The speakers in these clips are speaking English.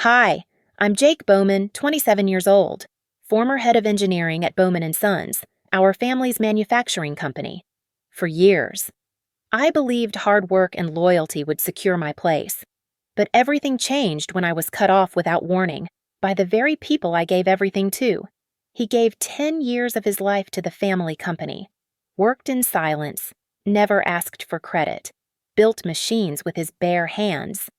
Hi, I'm Jake Bowman, 27 years old, former head of engineering at Bowman Sons, our family's manufacturing company. For years, I believed hard work and loyalty would secure my place. But everything changed when I was cut off without warning by the very people I gave everything to. He gave 10 years of his life to the family company, worked in silence, never asked for credit, built machines with his bare hands.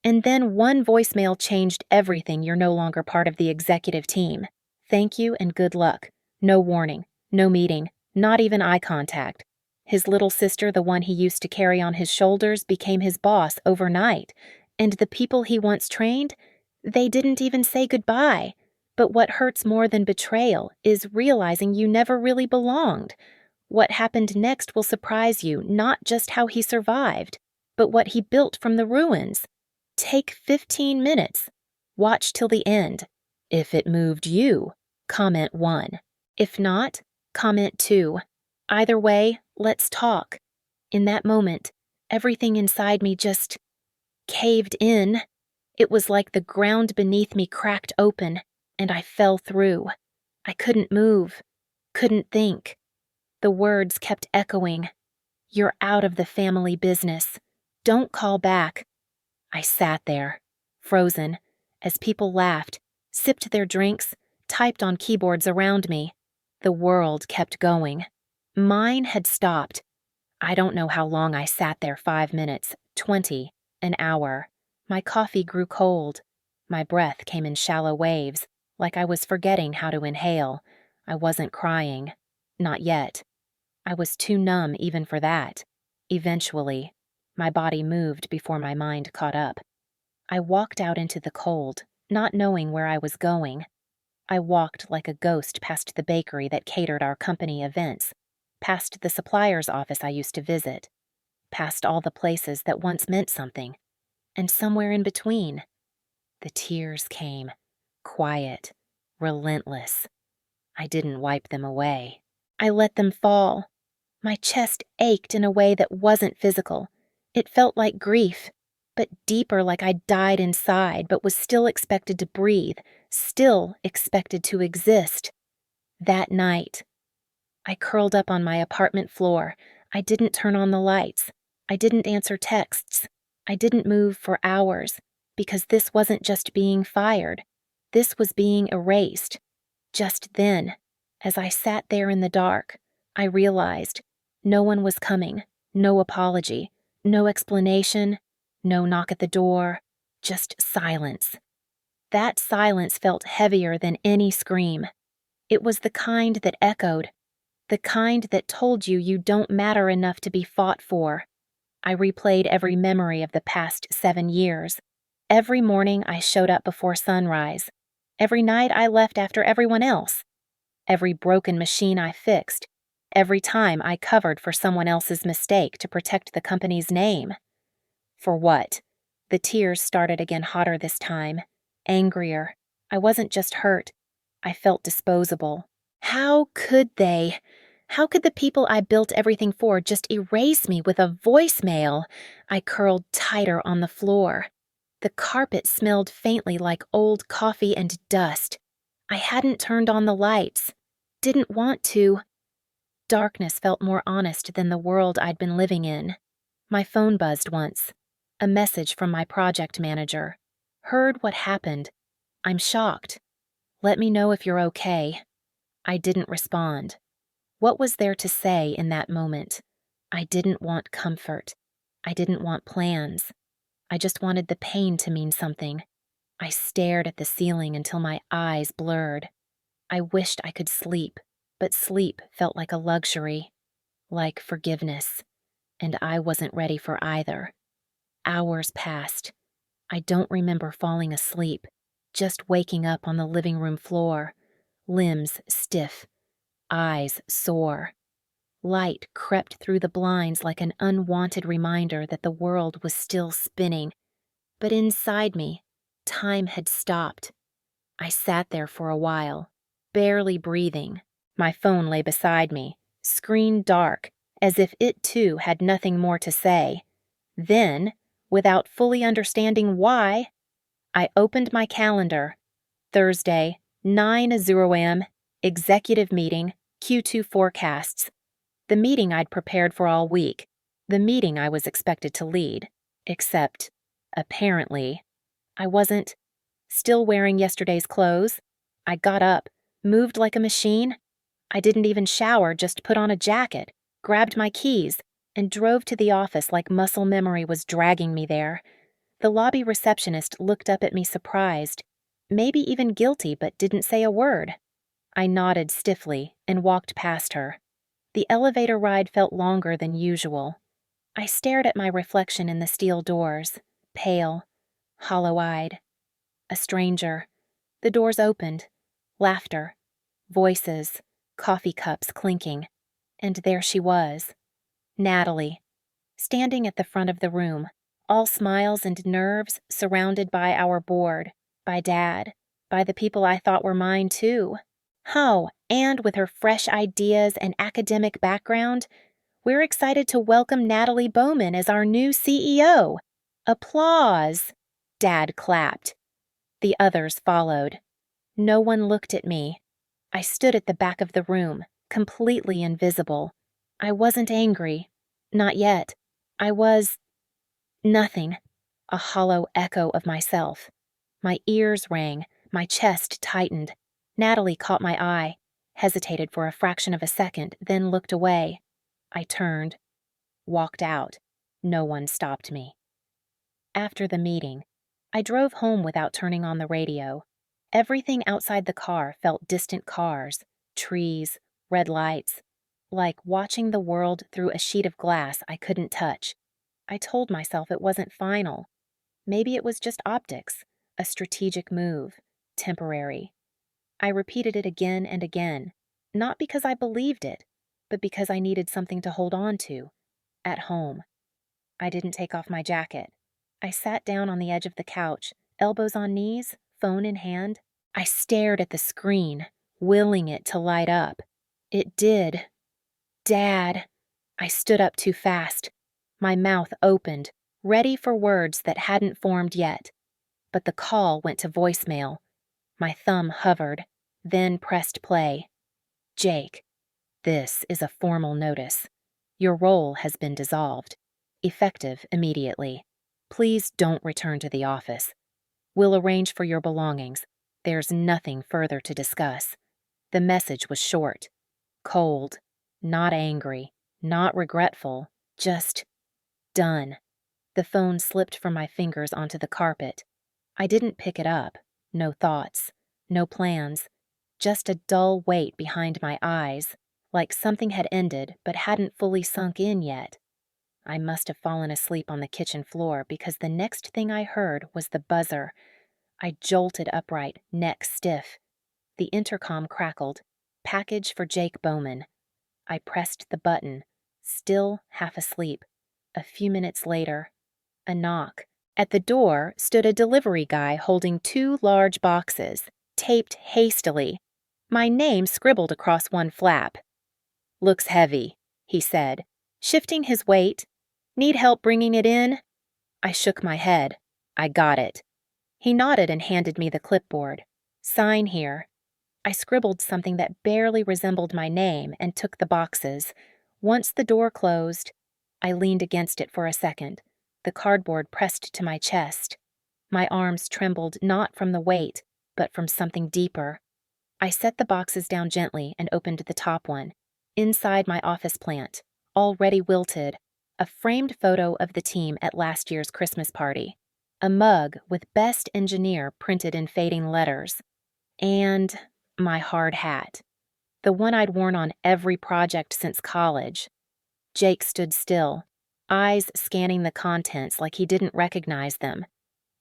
And then one voicemail changed everything. You're no longer part of the executive team. Thank you and good luck. No warning, no meeting, not even eye contact. His little sister, the one he used to carry on his shoulders, became his boss overnight. And the people he once trained, they didn't even say goodbye. But what hurts more than betrayal is realizing you never really belonged. What happened next will surprise you, not just how he survived, but what he built from the ruins. Take 15 minutes. Watch till the end. If it moved you, comment 1. If not, comment 2. Either way, let's talk. In that moment, everything inside me just caved in. It was like the ground beneath me cracked open, and I fell through. I couldn't move, couldn't think. The words kept echoing. You're out of the family business. Don't call back. I sat there, frozen, as people laughed, sipped their drinks, typed on keyboards around me. The world kept going. Mine had stopped. I don't know how long I sat there. 5 minutes, 20, an hour. My coffee grew cold. My breath came in shallow waves, like I was forgetting how to inhale. I wasn't crying. Not yet. I was too numb even for that. Eventually, my body moved before my mind caught up. I walked out into the cold, not knowing where I was going. I walked like a ghost past the bakery that catered our company events, past the supplier's office I used to visit, past all the places that once meant something, and somewhere in between. The tears came, quiet, relentless. I didn't wipe them away. I let them fall. My chest ached in a way that wasn't physical. It felt like grief, but deeper, like I died inside, but was still expected to breathe, still expected to exist. That night, I curled up on my apartment floor. I didn't turn on the lights. I didn't answer texts. I didn't move for hours, because this wasn't just being fired. This was being erased. Just then, as I sat there in the dark, I realized no one was coming, no apology, no explanation, no knock at the door, just silence. That silence felt heavier than any scream. It was the kind that echoed, the kind that told you you don't matter enough to be fought for. I replayed every memory of the past 7 years. Every morning I showed up before sunrise. Every night I left after everyone else. Every broken machine I fixed. Every time I covered for someone else's mistake to protect the company's name. For what? The tears started again, hotter this time, angrier. I wasn't just hurt. I felt disposable. How could they? How could the people I built everything for just erase me with a voicemail? I curled tighter on the floor. The carpet smelled faintly like old coffee and dust. I hadn't turned on the lights. Didn't want to. Darkness felt more honest than the world I'd been living in. My phone buzzed once. A message from my project manager. Heard what happened. I'm shocked. Let me know if you're okay. I didn't respond. What was there to say in that moment? I didn't want comfort. I didn't want plans. I just wanted the pain to mean something. I stared at the ceiling until my eyes blurred. I wished I could sleep, but sleep felt like a luxury, like forgiveness, and I wasn't ready for either. Hours passed. I don't remember falling asleep, just waking up on the living room floor, limbs stiff, eyes sore. Light crept through the blinds like an unwanted reminder that the world was still spinning, but inside me, time had stopped. I sat there for a while, barely breathing. My phone lay beside me, screen dark, as if it too had nothing more to say. Then, without fully understanding why, I opened my calendar. Thursday, 9:00 a.m., executive meeting, Q2 forecasts. The meeting I'd prepared for all week. The meeting I was expected to lead. Except, apparently, I wasn't. Still wearing yesterday's clothes. I got up, moved like a machine. I didn't even shower, just put on a jacket, grabbed my keys, and drove to the office like muscle memory was dragging me there. The lobby receptionist looked up at me surprised, maybe even guilty, but didn't say a word. I nodded stiffly and walked past her. The elevator ride felt longer than usual. I stared at my reflection in the steel doors, pale, hollow-eyed. A stranger. The doors opened. Laughter. Voices. Coffee cups clinking. And there she was. Natalie. Standing at the front of the room, all smiles and nerves, surrounded by our board, by Dad, by the people I thought were mine too. Oh, and with her fresh ideas and academic background, we're excited to welcome Natalie Bowman as our new CEO. Applause! Dad clapped. The others followed. No one looked at me. I stood at the back of the room, completely invisible. I wasn't angry. Not yet. I was nothing. A hollow echo of myself. My ears rang, my chest tightened. Natalie caught my eye, hesitated for a fraction of a second, then looked away. I turned, walked out. No one stopped me. After the meeting, I drove home without turning on the radio. Everything outside the car felt distant cars, trees, red lights, like watching the world through a sheet of glass I couldn't touch. I told myself it wasn't final. Maybe it was just optics, a strategic move, temporary. I repeated it again and again, not because I believed it, but because I needed something to hold on to. At home. I didn't take off my jacket. I sat down on the edge of the couch, elbows on knees, phone in hand. I stared at the screen, willing it to light up. It did. Dad. I stood up too fast. My mouth opened, ready for words that hadn't formed yet. But the call went to voicemail. My thumb hovered, then pressed play. Jake, this is a formal notice. Your role has been dissolved. Effective immediately. Please don't return to the office. We'll arrange for your belongings. There's nothing further to discuss. The message was short, cold, not angry, not regretful, just done. The phone slipped from my fingers onto the carpet. I didn't pick it up. No thoughts, no plans, just a dull weight behind my eyes, like something had ended but hadn't fully sunk in yet. I must have fallen asleep on the kitchen floor because the next thing I heard was the buzzer. I jolted upright, neck stiff. The intercom crackled. Package for Jake Bowman. I pressed the button, still half asleep. A few minutes later, a knock. At the door stood a delivery guy holding 2 large boxes, taped hastily. My name scribbled across one flap. "Looks heavy," he said, shifting his weight. "Need help bringing it in?" I shook my head. "I got it." He nodded and handed me the clipboard. "Sign here." I scribbled something that barely resembled my name and took the boxes. Once the door closed, I leaned against it for a second, the cardboard pressed to my chest. My arms trembled not from the weight, but from something deeper. I set the boxes down gently and opened the top one. Inside my office plant, already wilted, a framed photo of the team at last year's Christmas party, a mug with "Best Engineer" printed in fading letters, and my hard hat, the one I'd worn on every project since college. Jake stood still, eyes scanning the contents like he didn't recognize them.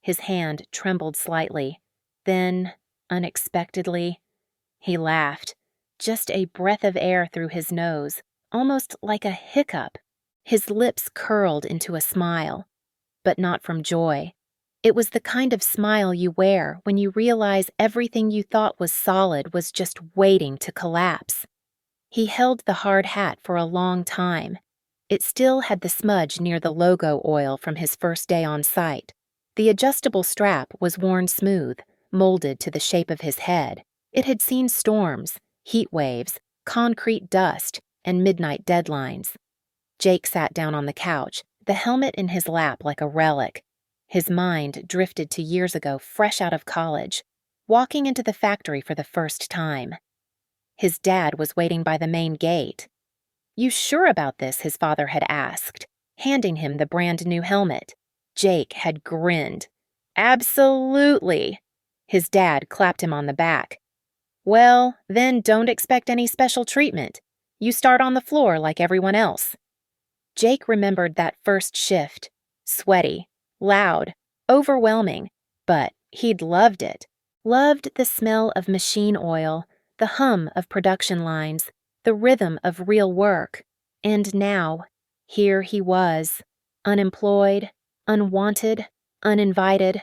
His hand trembled slightly. Then, unexpectedly, he laughed, just a breath of air through his nose, almost like a hiccup. His lips curled into a smile, but not from joy. It was the kind of smile you wear when you realize everything you thought was solid was just waiting to collapse. He held the hard hat for a long time. It still had the smudge near the logo oil from his first day on site. The adjustable strap was worn smooth, molded to the shape of his head. It had seen storms, heat waves, concrete dust, and midnight deadlines. Jake sat down on the couch, the helmet in his lap like a relic. His mind drifted to years ago, fresh out of college, walking into the factory for the first time. His dad was waiting by the main gate. "You sure about this?" his father had asked, handing him the brand new helmet. Jake had grinned. "Absolutely." His dad clapped him on the back. "Well, then don't expect any special treatment. You start on the floor like everyone else." Jake remembered that first shift. Sweaty, loud, overwhelming, but he'd loved it. Loved the smell of machine oil, the hum of production lines, the rhythm of real work. And now, here he was, unemployed, unwanted, uninvited.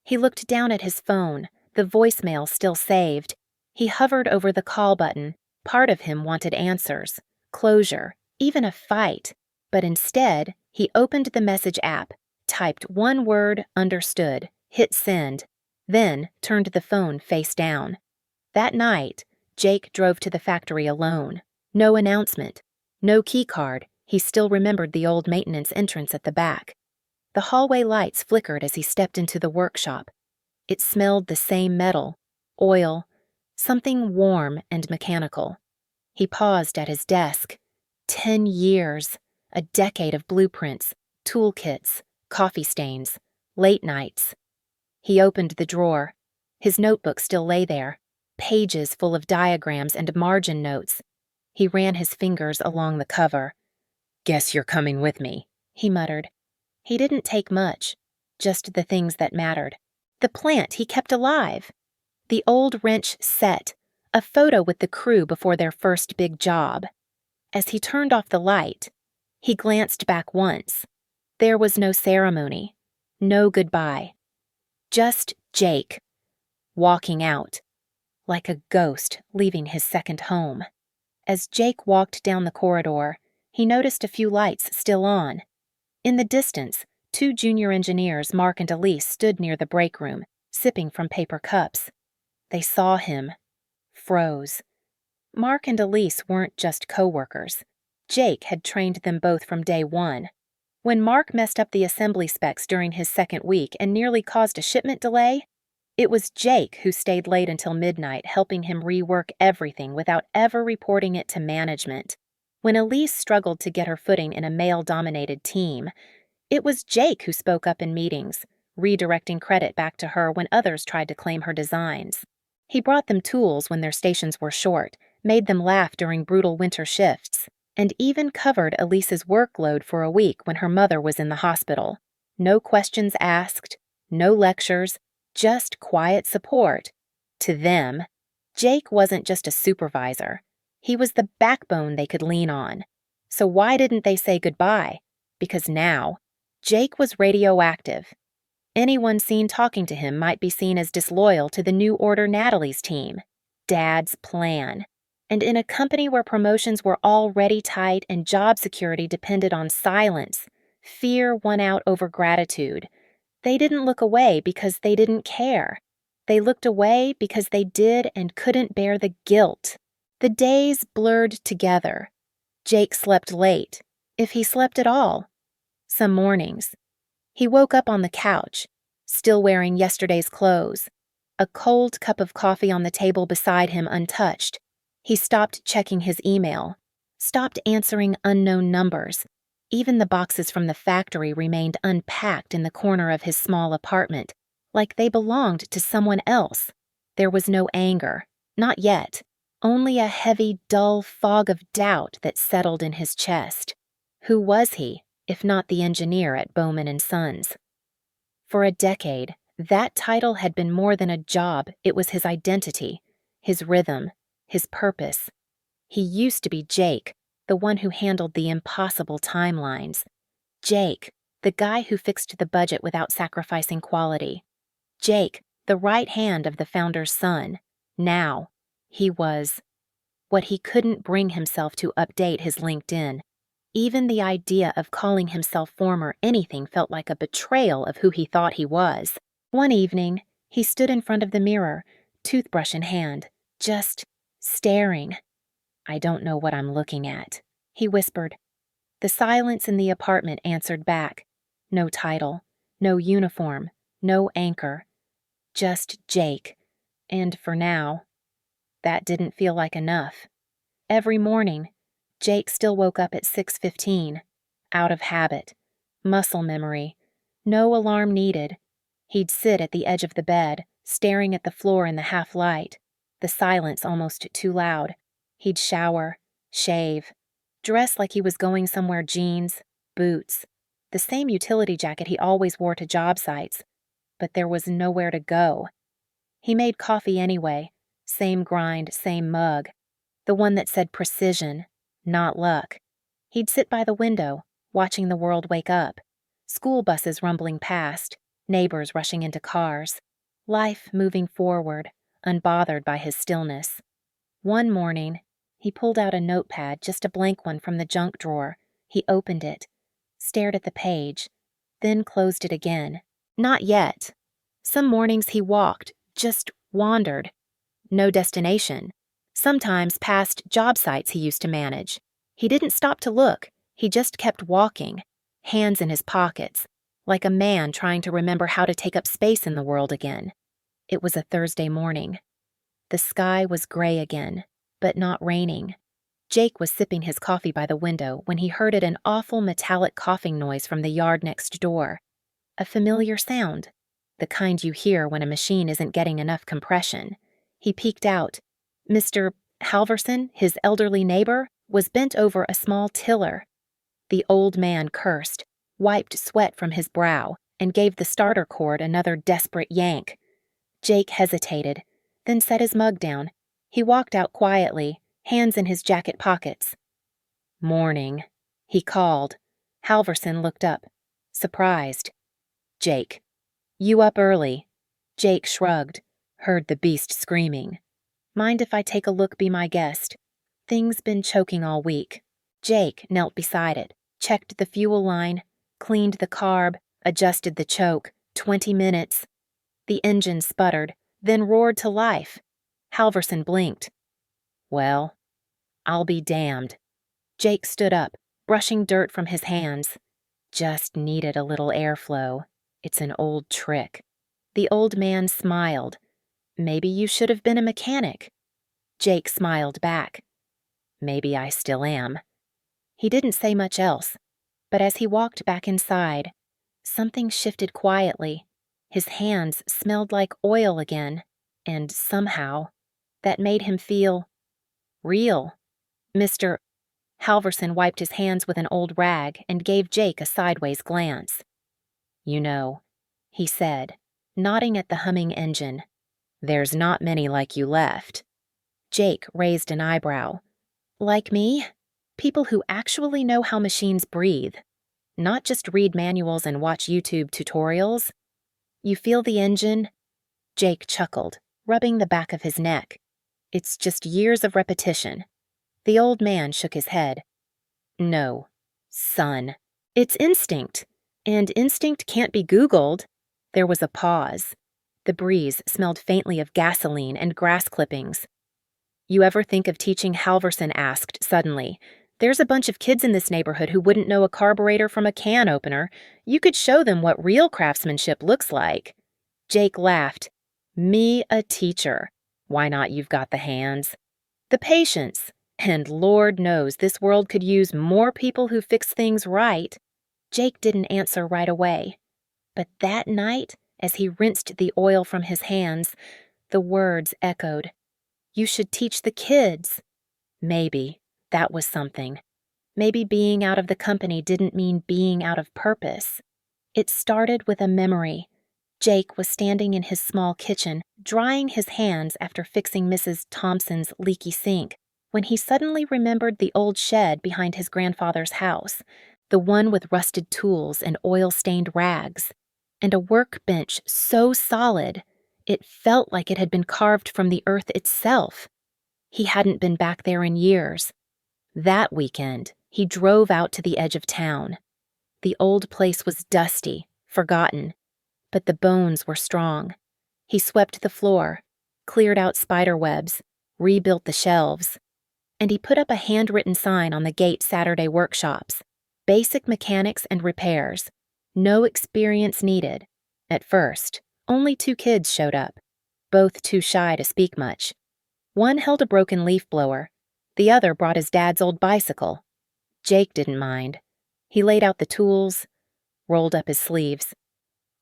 He looked down at his phone, the voicemail still saved. He hovered over the call button. Part of him wanted answers, closure, even a fight. But instead, he opened the message app, typed one word, understood, hit send, then turned the phone face down. That night, Jake drove to the factory alone. No announcement, no key card. He still remembered the old maintenance entrance at the back. The hallway lights flickered as he stepped into the workshop. It smelled the same metal, oil, something warm and mechanical. He paused at his desk. 10 years, a decade of blueprints, toolkits, coffee stains, late nights. He opened the drawer. His notebook still lay there, pages full of diagrams and margin notes. He ran his fingers along the cover. "Guess you're coming with me," he muttered. He didn't take much, just the things that mattered. The plant he kept alive. The old wrench set, a photo with the crew before their first big job. As he turned off the light, he glanced back once. There was no ceremony, no goodbye. Just Jake, walking out, like a ghost leaving his second home. As Jake walked down the corridor, he noticed a few lights still on. In the distance, 2 junior engineers, Mark and Elise, stood near the break room, sipping from paper cups. They saw him, froze. Mark and Elise weren't just co-workers. Jake had trained them both from day one. When Mark messed up the assembly specs during his second week and nearly caused a shipment delay, it was Jake who stayed late until midnight, helping him rework everything without ever reporting it to management. When Elise struggled to get her footing in a male-dominated team, it was Jake who spoke up in meetings, redirecting credit back to her when others tried to claim her designs. He brought them tools when their stations were short, made them laugh during brutal winter shifts, and even covered Elise's workload for a week when her mother was in the hospital. No questions asked, no lectures, just quiet support. To them, Jake wasn't just a supervisor. He was the backbone they could lean on. So why didn't they say goodbye? Because now, Jake was radioactive. Anyone seen talking to him might be seen as disloyal to the New Order Natalie's team. Dad's plan. And in a company where promotions were already tight and job security depended on silence, fear won out over gratitude. They didn't look away because they didn't care. They looked away because they did and couldn't bear the guilt. The days blurred together. Jake slept late, if he slept at all. Some mornings, he woke up on the couch, still wearing yesterday's clothes, a cold cup of coffee on the table beside him untouched. He stopped checking his email, stopped answering unknown numbers. Even the boxes from the factory remained unpacked in the corner of his small apartment, like they belonged to someone else. There was no anger, not yet, only a heavy, dull fog of doubt that settled in his chest. Who was he, if not the engineer at Bowman Sons? For a decade, that title had been more than a job. It was his identity, his rhythm, his purpose. He used to be Jake, the one who handled the impossible timelines. Jake, the guy who fixed the budget without sacrificing quality. Jake, the right hand of the founder's son. Now, he was what he couldn't bring himself to update his LinkedIn. Even the idea of calling himself former anything felt like a betrayal of who he thought he was. One evening, he stood in front of the mirror, toothbrush in hand, just staring. "I don't know what I'm looking at," he whispered. The silence in the apartment answered back. No title, no uniform, no anchor. Just Jake. And for now, that didn't feel like enough. Every morning, Jake still woke up at 6:15, out of habit, muscle memory, no alarm needed. He'd sit at the edge of the bed, staring at the floor in the half-light, the silence almost too loud. He'd shower, shave, dress like he was going somewhere, jeans, boots, the same utility jacket he always wore to job sites, but there was nowhere to go. He made coffee anyway, same grind, same mug, the one that said precision, not luck. He'd sit by the window, watching the world wake up, school buses rumbling past, neighbors rushing into cars, life moving forward, unbothered by his stillness. One morning, he pulled out a notepad, just a blank one from the junk drawer. He opened it, stared at the page, then closed it again. Not yet. Some mornings he walked, just wandered. No destination. Sometimes past job sites he used to manage. He didn't stop to look. He just kept walking, hands in his pockets, like a man trying to remember how to take up space in the world again. It was a Thursday morning. The sky was gray again, but not raining. Jake was sipping his coffee by the window when he heard an awful metallic coughing noise from the yard next door. A familiar sound, the kind you hear when a machine isn't getting enough compression. He peeked out. Mr. Halverson, his elderly neighbor, was bent over a small tiller. The old man cursed, wiped sweat from his brow, and gave the starter cord another desperate yank. Jake hesitated, then set his mug down. He walked out quietly, hands in his jacket pockets. "Morning," he called. Halverson looked up, surprised. "Jake, you up early?" Jake shrugged, heard the beast screaming. "Mind if I take a look, be my guest? Things been choking all week." Jake knelt beside it, checked the fuel line, cleaned the carb, adjusted the choke. 20 minutes. The engine sputtered, then roared to life. Halverson blinked. "Well, I'll be damned." Jake stood up, brushing dirt from his hands. "Just needed a little airflow. It's an old trick." The old man smiled. "Maybe you should have been a mechanic." Jake smiled back. "Maybe I still am." He didn't say much else, but as he walked back inside, something shifted quietly. His hands smelled like oil again, and somehow, that made him feel real. Mr. Halverson wiped his hands with an old rag and gave Jake a sideways glance. "You know," he said, nodding at the humming engine, "there's not many like you left." Jake raised an eyebrow. "Like me? People who actually know how machines breathe, not just read manuals and watch YouTube tutorials? You feel the engine?" Jake chuckled, rubbing the back of his neck. "It's just years of repetition." The old man shook his head. "No, son. It's instinct, and instinct can't be Googled." There was a pause. The breeze smelled faintly of gasoline and grass clippings. "You ever think of teaching?" Halverson asked suddenly. "There's a bunch of kids in this neighborhood who wouldn't know a carburetor from a can opener. You could show them what real craftsmanship looks like." Jake laughed. "Me a teacher? Why not? You've got the hands. The patience. And Lord knows this world could use more people who fix things right." Jake didn't answer right away. But that night, as he rinsed the oil from his hands, the words echoed. "You should teach the kids." Maybe that was something. Maybe being out of the company didn't mean being out of purpose. It started with a memory. Jake was standing in his small kitchen, drying his hands after fixing Mrs. Thompson's leaky sink, when he suddenly remembered the old shed behind his grandfather's house, the one with rusted tools and oil-stained rags, and a workbench so solid it felt like it had been carved from the earth itself. He hadn't been back there in years. That weekend, He drove out to the edge of town. The old place was dusty, forgotten, but the bones were strong. He swept the floor, cleared out spider webs, rebuilt the shelves, and he put up a handwritten sign on the gate: Saturday workshops. Basic mechanics and repairs. No experience needed. At first, only 2 kids showed up, both too shy to speak much. One held a broken leaf blower. The other brought his dad's old bicycle. Jake didn't mind. He laid out the tools, rolled up his sleeves.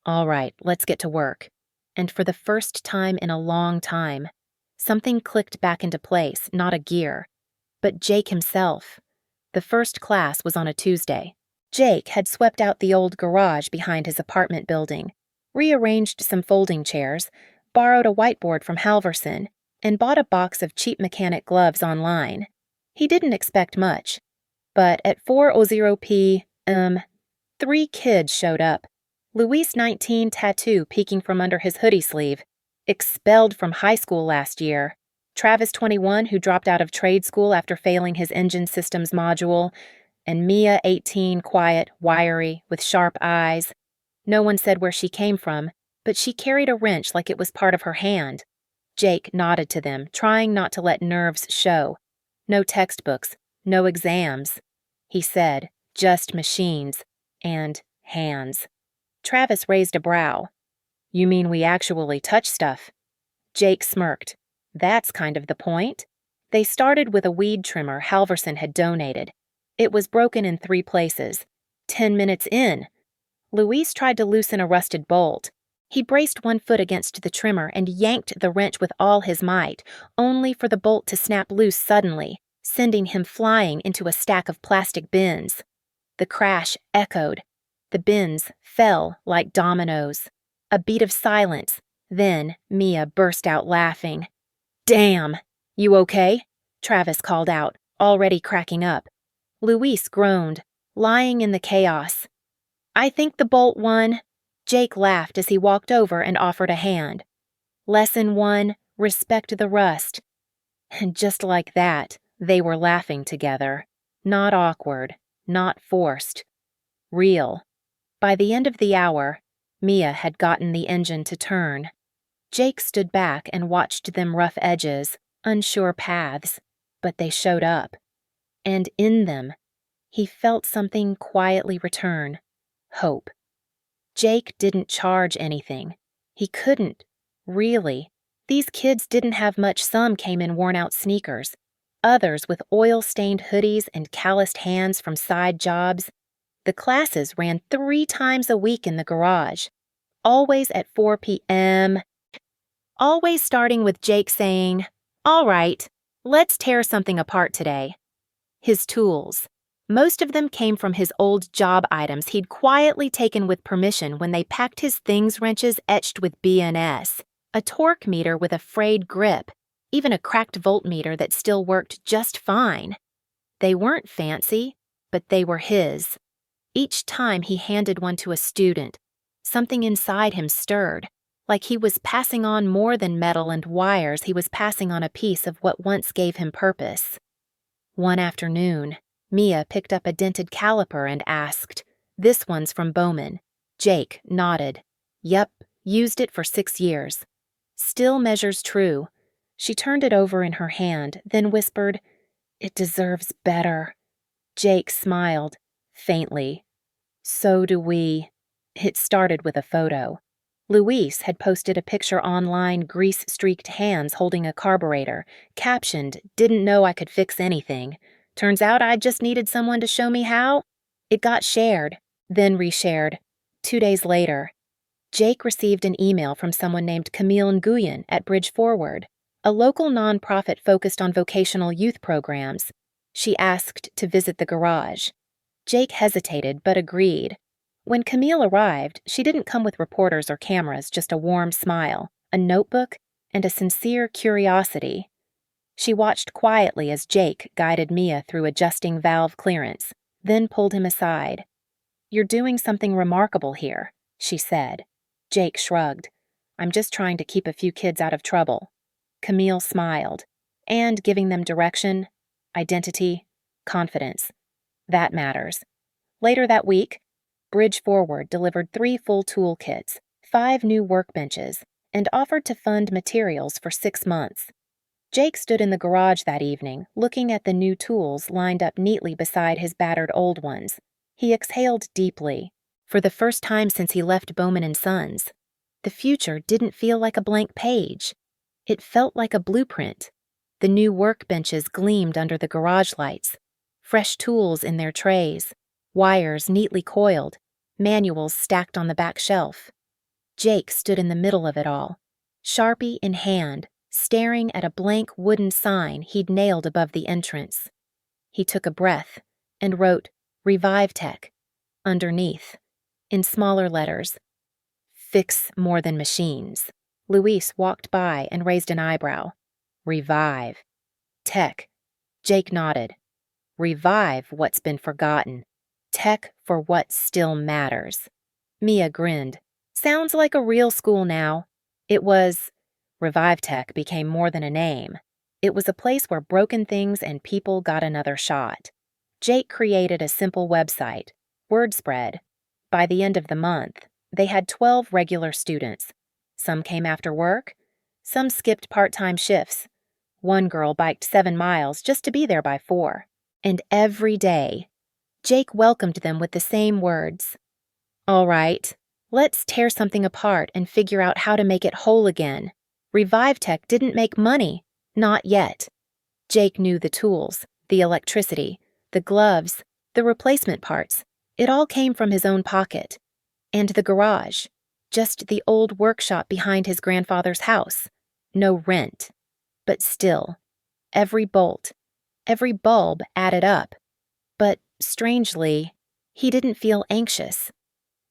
All right, let's get to work. And for the first time in a long time, something clicked back into place, not a gear, but Jake himself. The first class was on a Tuesday. Jake had swept out the old garage behind his apartment building, rearranged some folding chairs, borrowed a whiteboard from Halverson, and bought a box of cheap mechanic gloves online. He didn't expect much, but at 4:00 p.m., 3 kids showed up. Luis, 19, tattoo peeking from under his hoodie sleeve, expelled from high school last year. Travis, 21, who dropped out of trade school after failing his engine systems module, and Mia, 18, quiet, wiry, with sharp eyes. No one said where she came from, but she carried a wrench like it was part of her hand. Jake nodded to them, trying not to let nerves show. No textbooks, no exams. He said, just machines and hands. Travis raised a brow. You mean we actually touch stuff? Jake smirked. That's kind of the point. They started with a weed trimmer Halverson had donated. It was broken in 3 places. 10 minutes in, Luis tried to loosen a rusted bolt. He braced one foot against the trimmer and yanked the wrench with all his might, only for the bolt to snap loose suddenly, sending him flying into a stack of plastic bins. The crash echoed. The bins fell like dominoes. A beat of silence. Then Mia burst out laughing. Damn! You okay? Travis called out, already cracking up. Luis groaned, lying in the chaos. I think the bolt won. Jake laughed as he walked over and offered a hand. Lesson 1, respect the rust. And just like that, they were laughing together. Not awkward, not forced. Real. By the end of the hour, Mia had gotten the engine to turn. Jake stood back and watched them rough edges, unsure paths, but they showed up. And in them, he felt something quietly return. Hope. Jake didn't charge anything. He couldn't. Really. These kids didn't have much. Some came in worn-out sneakers. Others with oil-stained hoodies and calloused hands from side jobs. The classes ran 3 times a week in the garage. Always at 4 p.m. Always starting with Jake saying, "All right, let's tear something apart today." His tools. Most of them came from his old job items he'd quietly taken with permission when they packed his things wrenches etched with BNS, a torque meter with a frayed grip, even a cracked voltmeter that still worked just fine. They weren't fancy, but they were his. Each time he handed one to a student, something inside him stirred, like he was passing on more than metal and wires. He was passing on a piece of what once gave him purpose. One afternoon, Mia picked up a dented caliper and asked, "This one's from Bowman." Jake nodded. "Yep, used it for 6 years. Still measures true." She turned it over in her hand, then whispered, "It deserves better." Jake smiled, faintly. "So do we." It started with a photo. Luis had posted a picture online, grease-streaked hands holding a carburetor, captioned, "Didn't know I could fix anything. Turns out I just needed someone to show me how." It got shared, then reshared. 2 days later, Jake received an email from someone named Camille Nguyen at Bridge Forward, a local nonprofit focused on vocational youth programs. She asked to visit the garage. Jake hesitated but agreed. When Camille arrived, she didn't come with reporters or cameras, just a warm smile, a notebook, and a sincere curiosity. She watched quietly as Jake guided Mia through adjusting valve clearance, then pulled him aside. "You're doing something remarkable here," she said. Jake shrugged. "I'm just trying to keep a few kids out of trouble." Camille smiled. "And giving them direction, identity, confidence." That matters. Later that week, Bridge Forward delivered 3 full tool kits, 5 new workbenches, and offered to fund materials for 6 months. Jake stood in the garage that evening, looking at the new tools lined up neatly beside his battered old ones. He exhaled deeply. For the first time since he left Bowman Sons, the future didn't feel like a blank page. It felt like a blueprint. The new workbenches gleamed under the garage lights, fresh tools in their trays, wires neatly coiled, manuals stacked on the back shelf. Jake stood in the middle of it all, Sharpie in hand, staring at a blank wooden sign he'd nailed above the entrance. He took a breath and wrote ReviveTech underneath, in smaller letters. Fix more than machines. Luis walked by and raised an eyebrow. Revive. Tech. Jake nodded. Revive what's been forgotten. Tech for what still matters. Mia grinned. Sounds like a real school now. It was. ReviveTech became more than a name. It was a place where broken things and people got another shot. Jake created a simple website, word spread. By the end of the month, they had 12 regular students. Some came after work. Some skipped part-time shifts. One girl biked 7 miles just to be there by 4. And every day, Jake welcomed them with the same words. All right, let's tear something apart and figure out how to make it whole again. ReviveTech didn't make money. Not yet. Jake knew the tools, the electricity, the gloves, the replacement parts. It all came from his own pocket. And the garage, just the old workshop behind his grandfather's house. No rent. But still, every bolt, every bulb added up. But, strangely, he didn't feel anxious.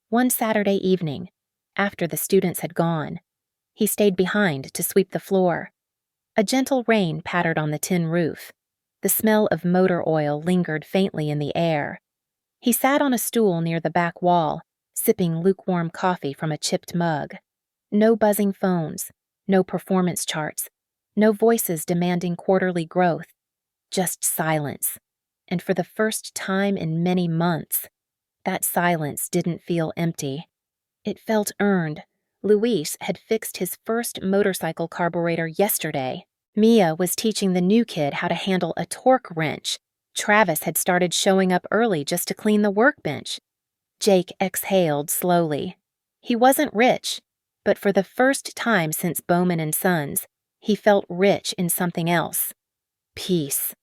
One Saturday evening, after the students had gone, he stayed behind to sweep the floor. A gentle rain pattered on the tin roof. The smell of motor oil lingered faintly in the air. He sat on a stool near the back wall, sipping lukewarm coffee from a chipped mug. No buzzing phones, no performance charts, no voices demanding quarterly growth. Just silence. And for the first time in many months, that silence didn't feel empty. It felt earned. Luis had fixed his first motorcycle carburetor yesterday. Mia was teaching the new kid how to handle a torque wrench. Travis had started showing up early just to clean the workbench. Jake exhaled slowly. He wasn't rich, but for the first time since Bowman Sons, he felt rich in something else. Peace.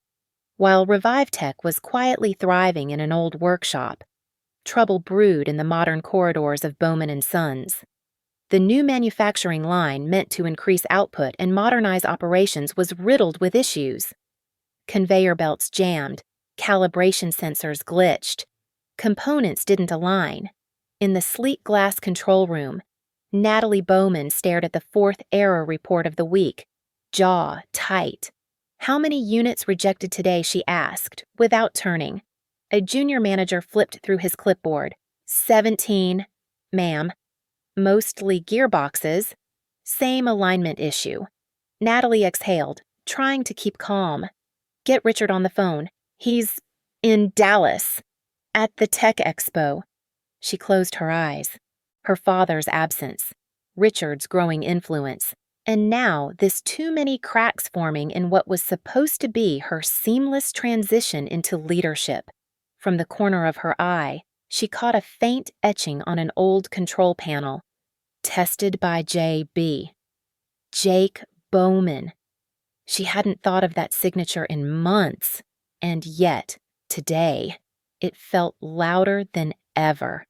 While ReviveTech was quietly thriving in an old workshop, trouble brewed in the modern corridors of Bowman Sons. The new manufacturing line meant to increase output and modernize operations was riddled with issues. Conveyor belts jammed, calibration sensors glitched, components didn't align. In the sleek glass control room, Natalie Bowman stared at the 4th error report of the week, jaw tight. How many units rejected today, she asked, without turning. A junior manager flipped through his clipboard. 17, ma'am. Mostly gearboxes. Same alignment issue. Natalie exhaled, trying to keep calm. Get Richard on the phone. He's in Dallas, at the Tech Expo. She closed her eyes. Her father's absence, Richard's growing influence, and now this too many cracks forming in what was supposed to be her seamless transition into leadership. From the corner of her eye, she caught a faint etching on an old control panel. Tested by J.B. Jake Bowman. She hadn't thought of that signature in months, and yet, today, it felt louder than ever.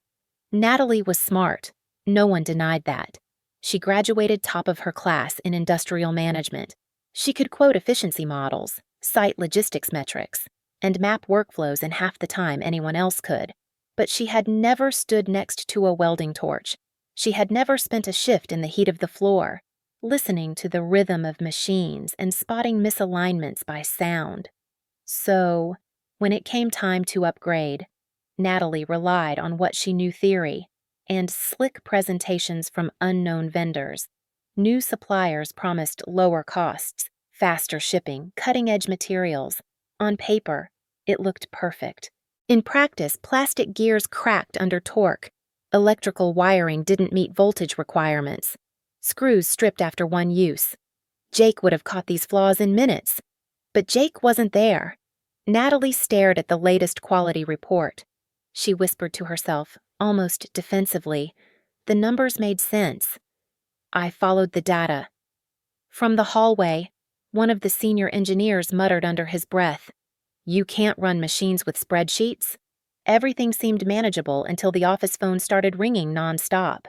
Natalie was smart. No one denied that. She graduated top of her class in industrial management. She could quote efficiency models, cite logistics metrics, and map workflows in half the time anyone else could. But she had never stood next to a welding torch. She had never spent a shift in the heat of the floor, listening to the rhythm of machines and spotting misalignments by sound. So, when it came time to upgrade, Natalie relied on what she knew theory and slick presentations from unknown vendors. New suppliers promised lower costs, faster shipping, cutting-edge materials. On paper, it looked perfect. In practice, plastic gears cracked under torque. Electrical wiring didn't meet voltage requirements. Screws stripped after one use. Jake would have caught these flaws in minutes. But Jake wasn't there. Natalie stared at the latest quality report. She whispered to herself, almost defensively. The numbers made sense. I followed the data. From the hallway, one of the senior engineers muttered under his breath, "You can't run machines with spreadsheets?" Everything seemed manageable until the office phone started ringing nonstop.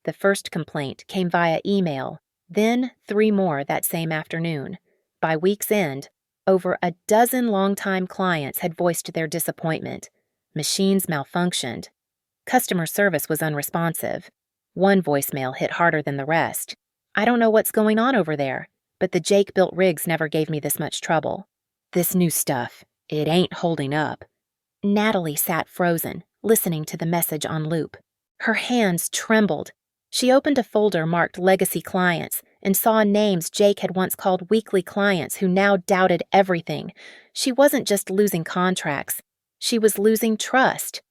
The first complaint came via email, then 3 more that same afternoon. By week's end, over a dozen longtime clients had voiced their disappointment. Machines malfunctioned. Customer service was unresponsive. One voicemail hit harder than the rest. "I don't know what's going on over there, but the Jake-built rigs never gave me this much trouble. This new stuff, it ain't holding up." Natalie sat frozen, listening to the message on loop. Her hands trembled. She opened a folder marked Legacy Clients and saw names Jake had once called weekly clients who now doubted everything. She wasn't just losing contracts. She was losing trust.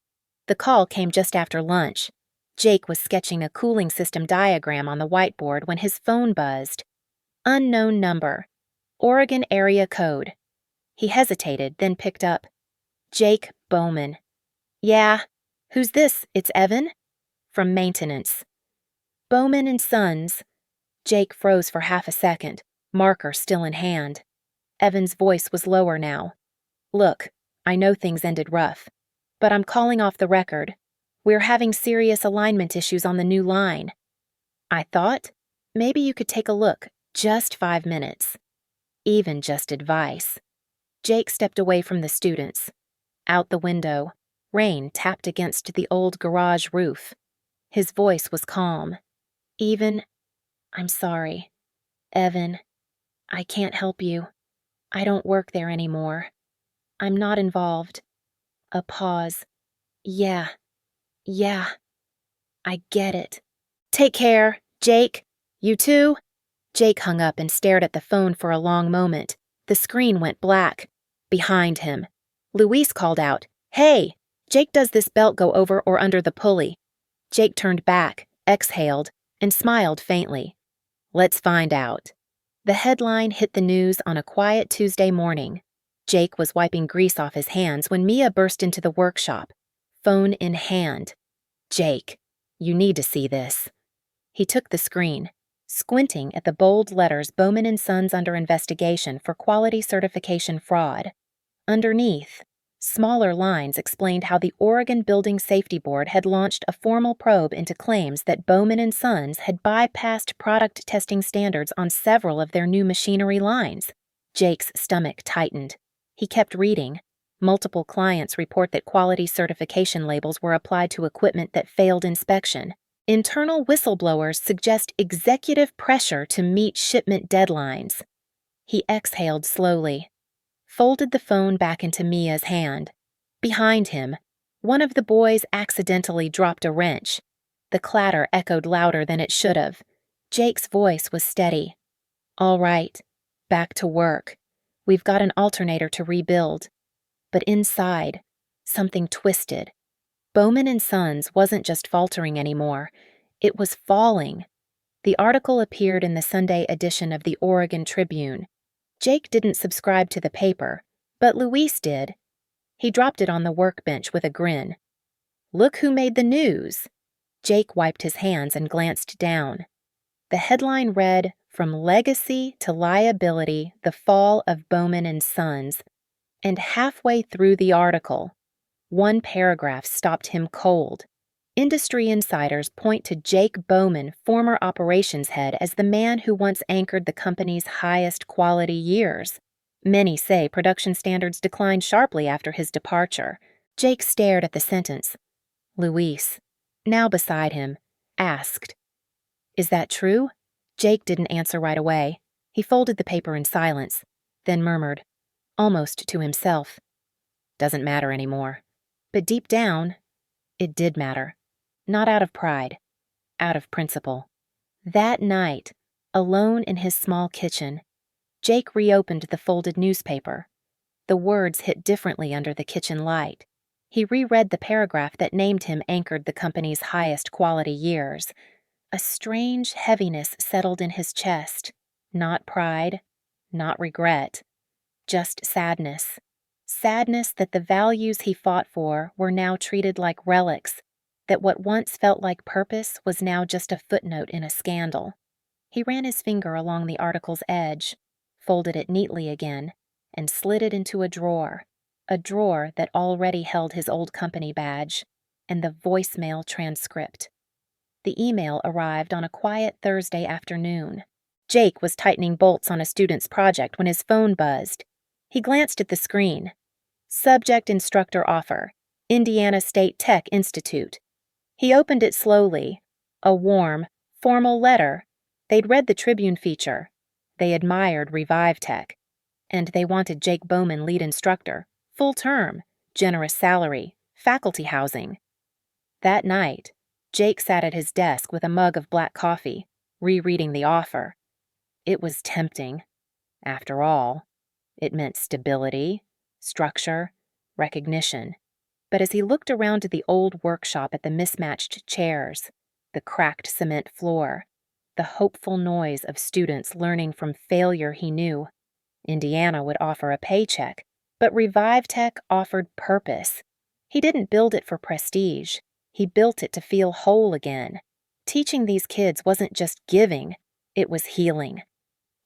The call came just after lunch. Jake was sketching a cooling system diagram on the whiteboard when his phone buzzed. Unknown number. Oregon area code. He hesitated, then picked up. Jake Bowman. "Yeah. Who's this? It's Evan?" From maintenance. "Bowman Sons." Jake froze for half a second, marker still in hand. Evan's voice was lower now. "Look, I know things ended rough, but I'm calling off the record. We're having serious alignment issues on the new line. I thought maybe you could take a look, just 5 minutes. Even just advice." Jake stepped away from the students. Out the window, rain tapped against the old garage roof. His voice was calm. I'm sorry. Evan, I can't help you. I don't work there anymore. I'm not involved." A pause. Yeah, I get it. "Take care, Jake. You too?" Jake hung up and stared at the phone for a long moment. The screen went black. Behind him, Luis called out, "Hey, Jake, does this belt go over or under the pulley?" Jake turned back, exhaled, and smiled faintly. "Let's find out." The headline hit the news on a quiet Tuesday morning. Jake was wiping grease off his hands when Mia burst into the workshop, phone in hand. "Jake, you need to see this." He took the screen, squinting at the bold letters Bowman Sons under investigation for quality certification fraud. Underneath, smaller lines explained how the Oregon Building Safety Board had launched a formal probe into claims that Bowman Sons had bypassed product testing standards on several of their new machinery lines. Jake's stomach tightened. He kept reading. Multiple clients report that quality certification labels were applied to equipment that failed inspection. Internal whistleblowers suggest executive pressure to meet shipment deadlines. He exhaled slowly, folded the phone back into Mia's hand. Behind him, one of the boys accidentally dropped a wrench. The clatter echoed louder than it should have. Jake's voice was steady. "All right, back to work. We've got an alternator to rebuild." But inside, something twisted. Bowman Sons wasn't just faltering anymore. It was falling. The article appeared in the Sunday edition of the Oregon Tribune. Jake didn't subscribe to the paper, but Luis did. He dropped it on the workbench with a grin. "Look who made the news." Jake wiped his hands and glanced down. The headline read, "From Legacy to Liability, the Fall of Bowman Sons." And halfway through the article, one paragraph stopped him cold. Industry insiders point to Jake Bowman, former operations head, as the man who once anchored the company's highest quality years. Many say production standards declined sharply after his departure. Jake stared at the sentence. Luis, now beside him, asked, "Is that true?" Jake didn't answer right away. He folded the paper in silence, then murmured, almost to himself, "Doesn't matter anymore." But deep down, it did matter. Not out of pride, out of principle. That night, alone in his small kitchen, Jake reopened the folded newspaper. The words hit differently under the kitchen light. He reread the paragraph that named him anchored the company's highest quality years. A strange heaviness settled in his chest. Not pride, not regret, just sadness. Sadness that the values he fought for were now treated like relics, that what once felt like purpose was now just a footnote in a scandal. He ran his finger along the article's edge, folded it neatly again, and slid it into a drawer that already held his old company badge and the voicemail transcript. The email arrived on a quiet Thursday afternoon. Jake was tightening bolts on a student's project when his phone buzzed. He glanced at the screen. Subject instructor offer, Indiana State Tech Institute. He opened it slowly. A warm, formal letter. They'd read the Tribune feature. They admired ReviveTech. And they wanted Jake Bowman lead instructor, full term, generous salary, faculty housing. That night, Jake sat at his desk with a mug of black coffee, rereading the offer. It was tempting. After all, it meant stability, structure, recognition. But as he looked around the old workshop at the mismatched chairs, the cracked cement floor, the hopeful noise of students learning from failure he knew, Indiana would offer a paycheck, but ReviveTech offered purpose. He didn't build it for prestige. He built it to feel whole again. Teaching these kids wasn't just giving, it was healing.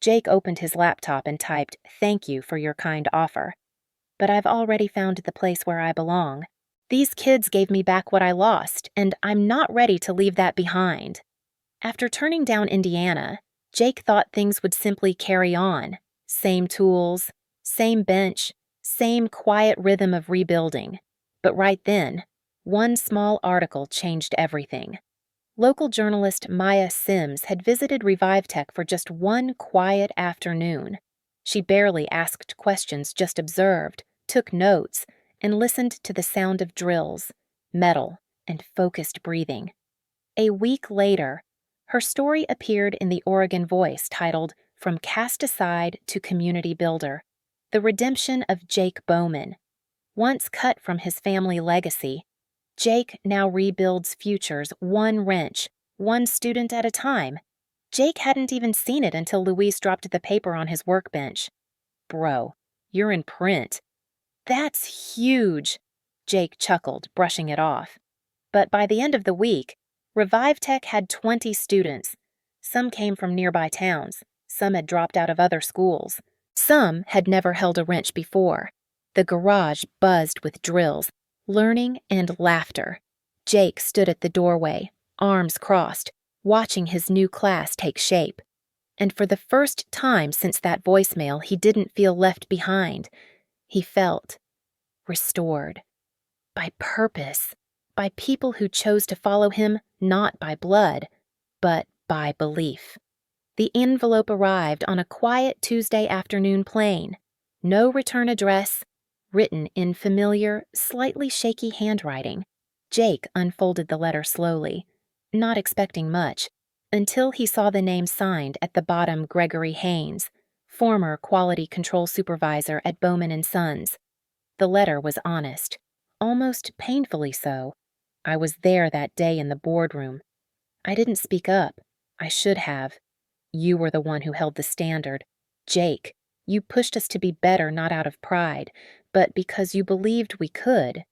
Jake opened his laptop and typed, "Thank you for your kind offer. But I've already found the place where I belong. These kids gave me back what I lost, and I'm not ready to leave that behind." After turning down Indiana, Jake thought things would simply carry on. Same tools, same bench, same quiet rhythm of rebuilding. But right then, one small article changed everything. Local journalist Maya Sims had visited ReviveTech for just one quiet afternoon. She barely asked questions, just observed, took notes, and listened to the sound of drills, metal, and focused breathing. A week later, her story appeared in the Oregon Voice titled "From Cast Aside to Community Builder: The Redemption of Jake Bowman." Once cut from his family legacy, Jake now rebuilds futures one wrench, one student at a time. Jake hadn't even seen it until Louise dropped the paper on his workbench. "Bro, you're in print." "That's huge," Jake chuckled, brushing it off. But by the end of the week, ReviveTech had 20 students. Some came from nearby towns. Some had dropped out of other schools. Some had never held a wrench before. The garage buzzed with drills, learning, and laughter. Jake stood at the doorway, arms crossed, watching his new class take shape. And for the first time since that voicemail, he didn't feel left behind. He felt restored. By purpose. By people who chose to follow him not by blood, but by belief. The envelope arrived on a quiet Tuesday afternoon plane. No return address, written in familiar, slightly shaky handwriting. Jake unfolded the letter slowly, not expecting much, until he saw the name signed at the bottom: Gregory Haynes, former quality control supervisor at Bowman Sons. The letter was honest, almost painfully so. "I was there that day in the boardroom. I didn't speak up. I should have. You were the one who held the standard. Jake, you pushed us to be better not out of pride, but because you believed we could.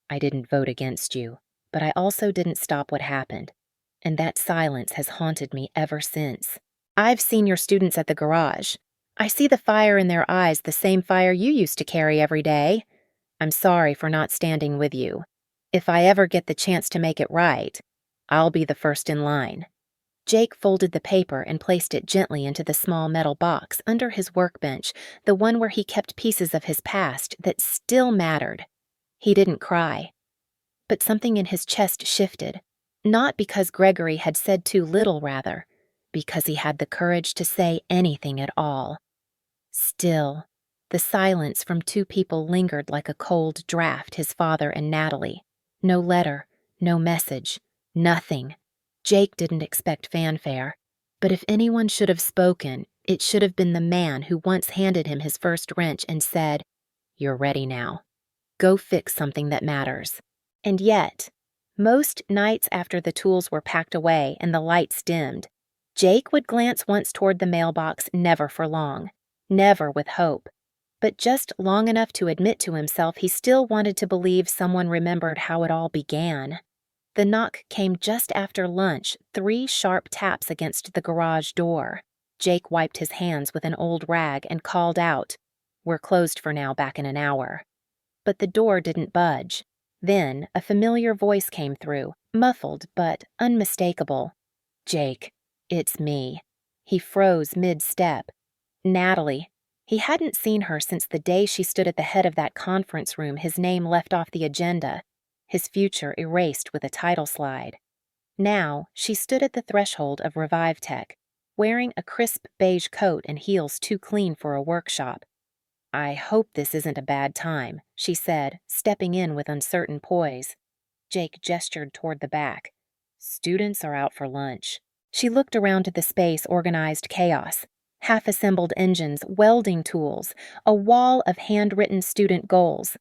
I didn't vote against you, but I also didn't stop what happened. And that silence has haunted me ever since. I've seen your students at the garage. I see the fire in their eyes, the same fire you used to carry every day. I'm sorry for not standing with you. If I ever get the chance to make it right, I'll be the first in line." Jake folded the paper and placed it gently into the small metal box under his workbench, the one where he kept pieces of his past that still mattered. He didn't cry. But something in his chest shifted, not because Gregory had said too little, rather, because he had the courage to say anything at all. Still, the silence from two people lingered like a cold draft: his father and Natalie. No letter, no message, nothing. Jake didn't expect fanfare, but if anyone should have spoken, it should have been the man who once handed him his first wrench and said, "You're ready now." Go fix something that matters. And yet, most nights after the tools were packed away and the lights dimmed, Jake would glance once toward the mailbox, never for long, never with hope, but just long enough to admit to himself he still wanted to believe someone remembered how it all began. The knock came just after lunch, 3 sharp taps against the garage door. Jake wiped his hands with an old rag and called out, "We're closed for now, back in an hour." But the door didn't budge. Then a familiar voice came through, muffled but unmistakable. "Jake, it's me." He froze mid-step. Natalie. He hadn't seen her since the day she stood at the head of that conference room, his name left off the agenda, his future erased with a title slide. Now, she stood at the threshold of ReviveTech, wearing a crisp beige coat and heels too clean for a workshop. "I hope this isn't a bad time," she said, stepping in with uncertain poise. Jake gestured toward the back. "Students are out for lunch." She looked around at the space organized chaos. Half-assembled engines, welding tools, a wall of handwritten student goals.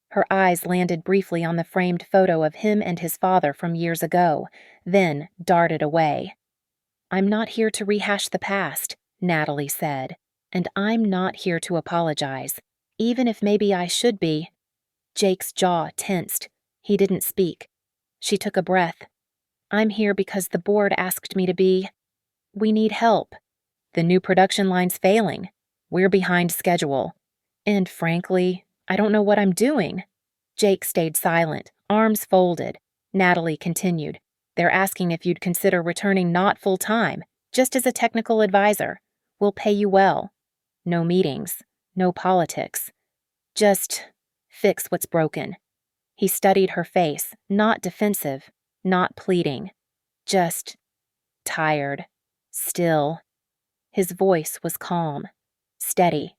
Her eyes landed briefly on the framed photo of him and his father from years ago, then darted away. "I'm not here to rehash the past," Natalie said. "And I'm not here to apologize, even if maybe I should be." Jake's jaw tensed. He didn't speak. She took a breath. "I'm here because the board asked me to be. We need help. The new production line's failing. We're behind schedule. And frankly, I don't know what I'm doing." Jake stayed silent, arms folded. Natalie continued. "They're asking if you'd consider returning not full-time, just as a technical advisor. We'll pay you well. No meetings, no politics. Just fix what's broken." He studied her face, not defensive, not pleading. Just tired, still. His voice was calm, steady.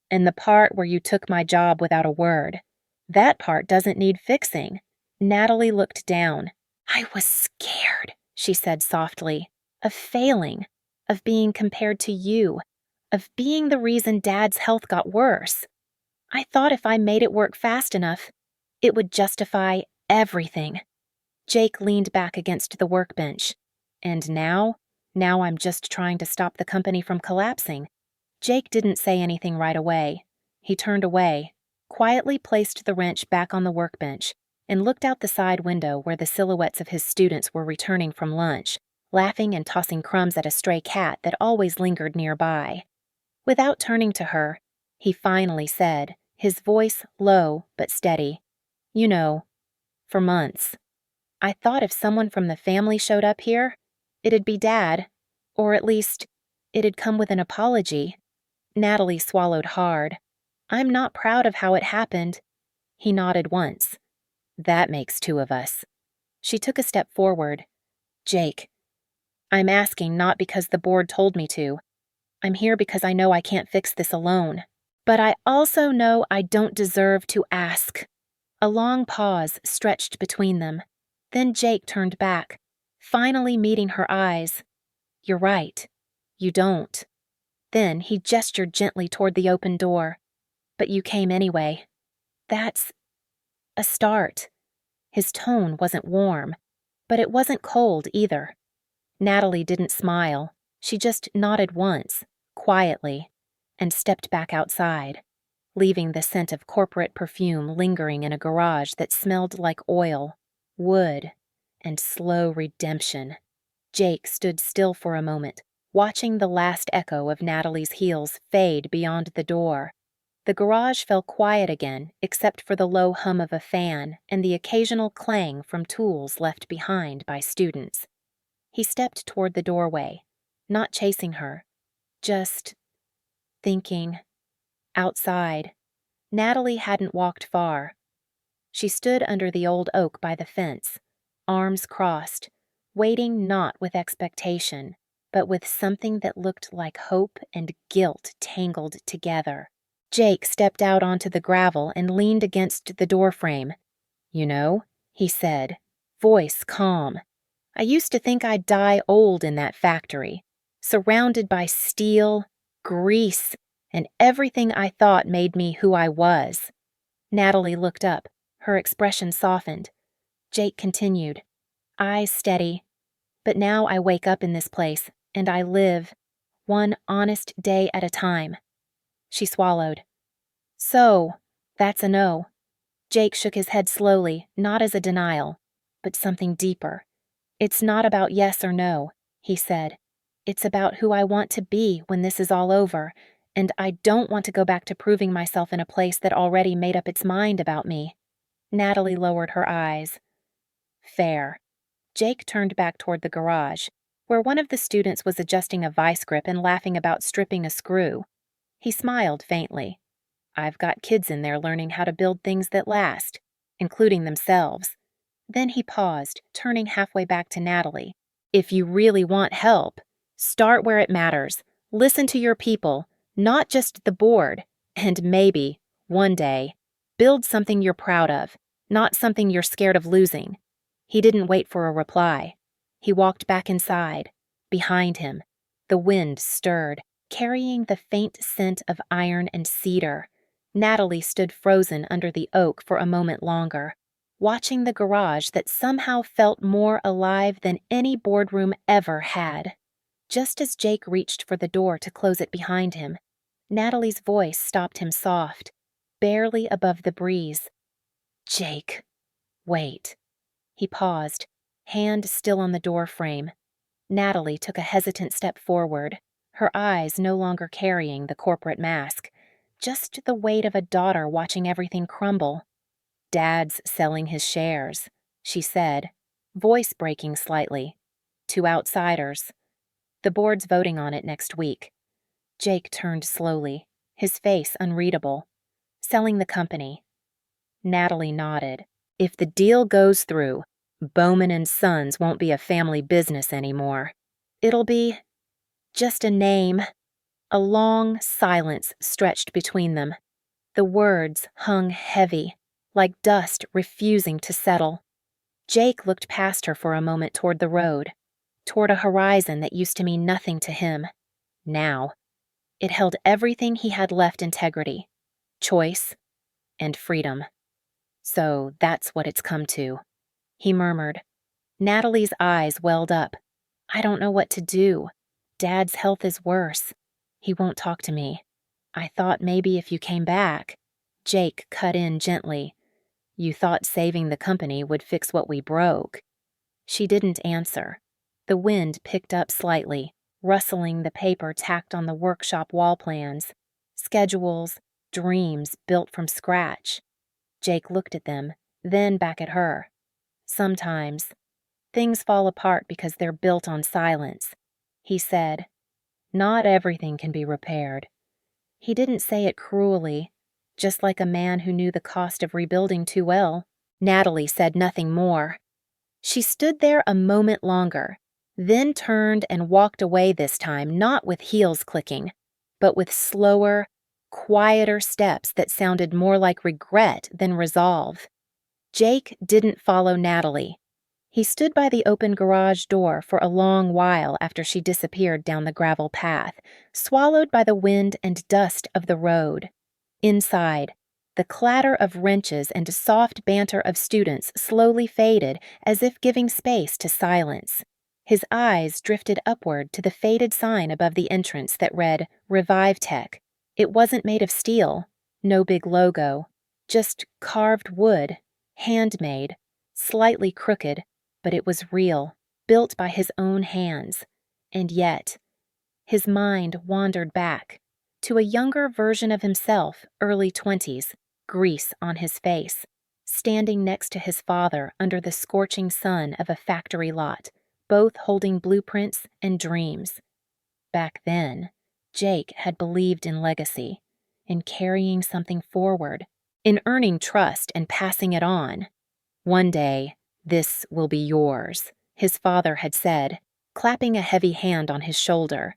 "And the part where you took my job without a word, that part doesn't need fixing." Natalie looked down. "I was scared," she said softly, "of failing, of being compared to you, of being the reason Dad's health got worse. I thought if I made it work fast enough, it would justify everything." Jake leaned back against the workbench. "And now I'm just trying to stop the company from collapsing." Jake didn't say anything right away. He turned away, quietly placed the wrench back on the workbench, and looked out the side window where the silhouettes of his students were returning from lunch, laughing and tossing crumbs at a stray cat that always lingered nearby. Without turning to her, he finally said, his voice low but steady, "You know, for months, I thought if someone from the family showed up here, it'd be Dad, or at least, it'd come with an apology." Natalie swallowed hard. "I'm not proud of how it happened." He nodded once. "That makes 2 of us." She took a step forward. "Jake, I'm asking not because the board told me to. I'm here because I know I can't fix this alone. But I also know I don't deserve to ask." A long pause stretched between them. Then Jake turned back, finally meeting her eyes. "You're right. You don't." Then he gestured gently toward the open door. "But you came anyway. That's a start." His tone wasn't warm, but it wasn't cold either. Natalie didn't smile. She just nodded once, quietly, and stepped back outside, leaving the scent of corporate perfume lingering in a garage that smelled like oil, wood, and slow redemption. Jake stood still for a moment, watching the last echo of Natalie's heels fade beyond the door. The garage fell quiet again, except for the low hum of a fan and the occasional clang from tools left behind by students. He stepped toward the doorway, not chasing her, just thinking. Outside, Natalie hadn't walked far. She stood under the old oak by the fence, arms crossed, waiting not with expectation, but with something that looked like hope and guilt tangled together. Jake stepped out onto the gravel and leaned against the doorframe. "You know," he said, voice calm, "I used to think I'd die old in that factory, surrounded by steel, grease, and everything I thought made me who I was. Natalie looked up, her expression softened. Jake continued, eyes steady. But now I wake up in this place, and I live, one honest day at a time. She swallowed. So, that's a no. Jake shook his head slowly, not as a denial, but something deeper. It's not about yes or no, he said. It's about who I want to be when this is all over, and I don't want to go back to proving myself in a place that already made up its mind about me. Natalie lowered her eyes. Fair. Jake turned back toward the garage, where one of the students was adjusting a vice grip and laughing about stripping a screw. He smiled faintly. I've got kids in there learning how to build things that last, including themselves. Then he paused, turning halfway back to Natalie. If you really want help, start where it matters. Listen to your people, not just the board. And maybe, one day, build something you're proud of, not something you're scared of losing. He didn't wait for a reply. He walked back inside. Behind him, the wind stirred, carrying the faint scent of iron and cedar. Natalie stood frozen under the oak for a moment longer, watching the garage that somehow felt more alive than any boardroom ever had. Just as Jake reached for the door to close it behind him, Natalie's voice stopped him soft, barely above the breeze. Jake, wait. He paused, hand still on the door frame. Natalie took a hesitant step forward, her eyes no longer carrying the corporate mask, just the weight of a daughter watching everything crumble. Dad's selling his shares, she said, voice breaking slightly. To outsiders. The board's voting on it next week. Jake turned slowly, his face unreadable. Selling the company. Natalie nodded. If the deal goes through, Bowman Sons won't be a family business anymore. It'll be just a name. A long silence stretched between them. The words hung heavy, like dust refusing to settle. Jake looked past her for a moment toward the road, toward a horizon that used to mean nothing to him. Now, it held everything he had left integrity, choice, and freedom. So that's what it's come to, he murmured. Natalie's eyes welled up. I don't know what to do. Dad's health is worse. He won't talk to me. I thought maybe if you came back. Jake cut in gently. You thought saving the company would fix what we broke. She didn't answer. The wind picked up slightly, rustling the paper tacked on the workshop wall plans. Schedules, dreams built from scratch. Jake looked at them, then back at her. Sometimes, things fall apart because they're built on silence, he said. Not everything can be repaired. He didn't say it cruelly, just like a man who knew the cost of rebuilding too well. Natalie said nothing more. She stood there a moment longer, then turned and walked away this time, not with heels clicking, but with slower, quieter steps that sounded more like regret than resolve. Jake didn't follow Natalie. He stood by the open garage door for a long while after she disappeared down the gravel path, swallowed by the wind and dust of the road. Inside, the clatter of wrenches and soft banter of students slowly faded as if giving space to silence. His eyes drifted upward to the faded sign above the entrance that read ReviveTech. It wasn't made of steel, no big logo, just carved wood, handmade, slightly crooked, but it was real, built by his own hands. And yet, his mind wandered back to a younger version of himself, early 20s, grease on his face, standing next to his father under the scorching sun of a factory lot, both holding blueprints and dreams. Back then, Jake had believed in legacy, in carrying something forward, in earning trust and passing it on. One day, this will be yours, his father had said, clapping a heavy hand on his shoulder.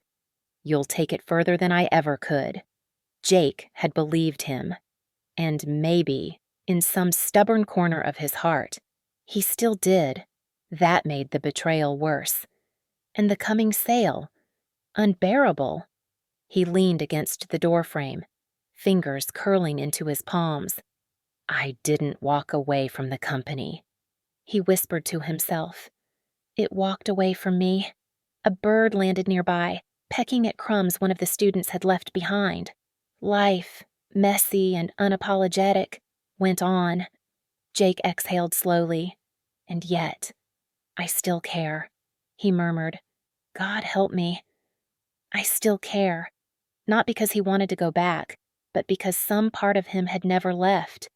You'll take it further than I ever could. Jake had believed him. And maybe, in some stubborn corner of his heart, he still did. That made the betrayal worse. And the coming sale, unbearable. He leaned against the doorframe, fingers curling into his palms. I didn't walk away from the company, he whispered to himself. It walked away from me. A bird landed nearby, pecking at crumbs one of the students had left behind. Life, messy and unapologetic, went on. Jake exhaled slowly. And yet, I still care, he murmured. God help me. I still care. Not because he wanted to go back, but because some part of him had never left.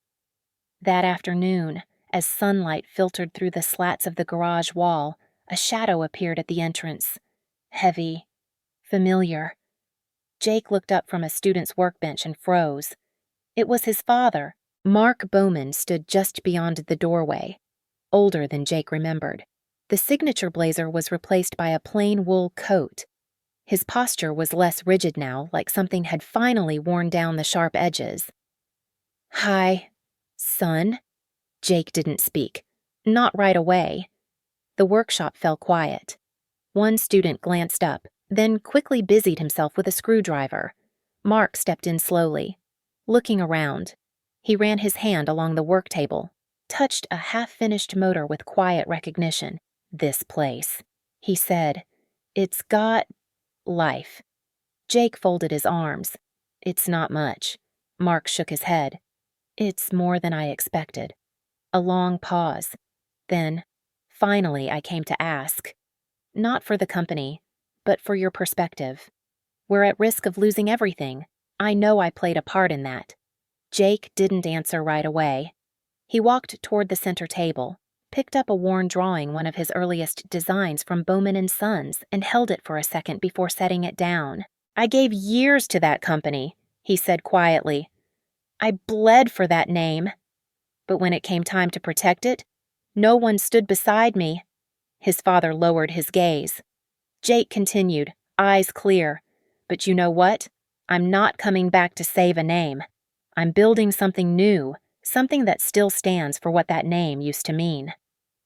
That afternoon, as sunlight filtered through the slats of the garage wall, a shadow appeared at the entrance. Heavy, familiar. Jake looked up from a student's workbench and froze. It was his father. Mark Bowman stood just beyond the doorway, older than Jake remembered. The signature blazer was replaced by a plain wool coat. His posture was less rigid now, like something had finally worn down the sharp edges. Hi, son? Jake didn't speak. Not right away. The workshop fell quiet. One student glanced up, then quickly busied himself with a screwdriver. Mark stepped in slowly. Looking around, he ran his hand along the work table, touched a half-finished motor with quiet recognition. This place, he said. It's got life. Jake folded his arms. It's not much. Mark shook his head. It's more than I expected. A long pause. Then, finally, I came to ask. Not for the company, but for your perspective. We're at risk of losing everything. I know I played a part in that. Jake didn't answer right away. He walked toward the center table, picked up a worn drawing, one of his earliest designs from Bowman Sons, and held it for a second before setting it down. I gave years to that company, he said quietly. I bled for that name. But when it came time to protect it, no one stood beside me. His father lowered his gaze. Jake continued, eyes clear. But you know what? I'm not coming back to save a name. I'm building something new, something that still stands for what that name used to mean.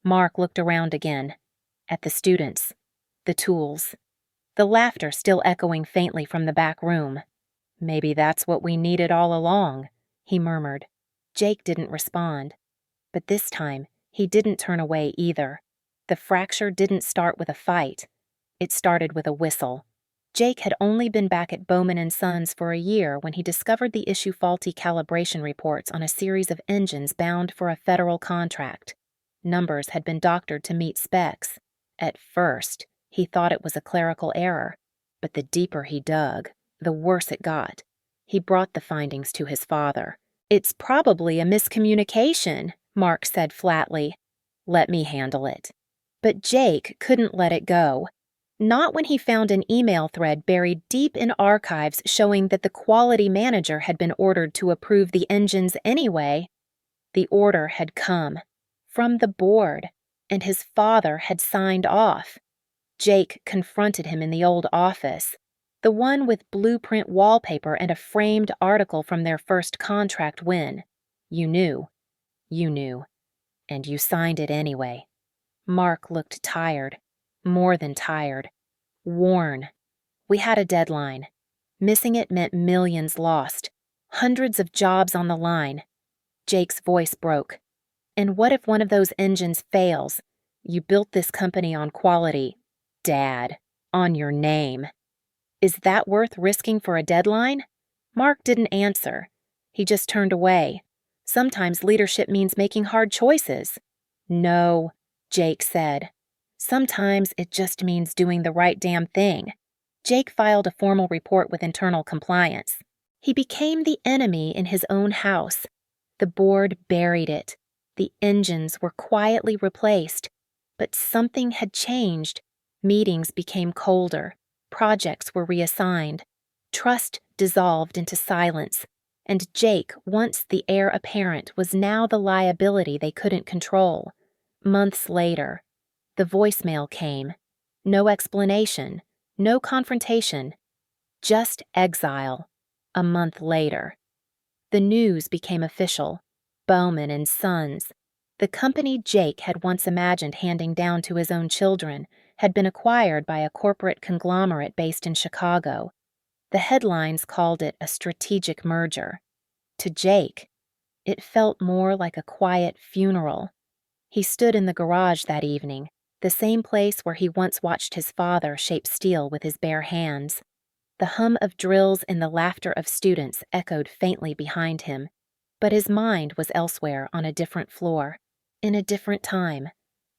Mark looked around again, at the students, the tools, the laughter still echoing faintly from the back room. Maybe that's what we needed all along, he murmured. Jake didn't respond, but this time he didn't turn away either. The fracture didn't start with a fight. It started with a whistle. Jake had only been back at Bowman Sons for a year when he discovered the issue faulty calibration reports on a series of engines bound for a federal contract. Numbers had been doctored to meet specs. At first, he thought it was a clerical error, but the deeper he dug, the worse it got. He brought the findings to his father. It's probably a miscommunication, Mark said flatly. Let me handle it. But Jake couldn't let it go. Not when he found an email thread buried deep in archives showing that the quality manager had been ordered to approve the engines anyway. The order had come from the board, and his father had signed off. Jake confronted him in the old office, the one with blueprint wallpaper and a framed article from their first contract win. You knew, and you signed it anyway. Mark looked tired, more than tired, worn. We had a deadline. Missing it meant millions lost, hundreds of jobs on the line. Jake's voice broke. And what if one of those engines fails? You built this company on quality. Dad, on your name. Is that worth risking for a deadline? Mark didn't answer. He just turned away. Sometimes leadership means making hard choices. No, Jake said. Sometimes it just means doing the right damn thing. Jake filed a formal report with internal compliance. He became the enemy in his own house. The board buried it. The engines were quietly replaced. But something had changed. Meetings became colder. Projects were reassigned. Trust dissolved into silence. And Jake, once the heir apparent, was now the liability they couldn't control. Months later, the voicemail came. No explanation, no confrontation, just exile. A month later. The news became official. Bowman Sons, the company Jake had once imagined handing down to his own children, had been acquired by a corporate conglomerate based in Chicago. The headlines called it a strategic merger. To Jake, It felt more like a quiet funeral. He stood in the garage that evening, the same place where he once watched his father shape steel with his bare hands. The hum of drills and the laughter of students echoed faintly behind him, but his mind was elsewhere on a different floor, in a different time.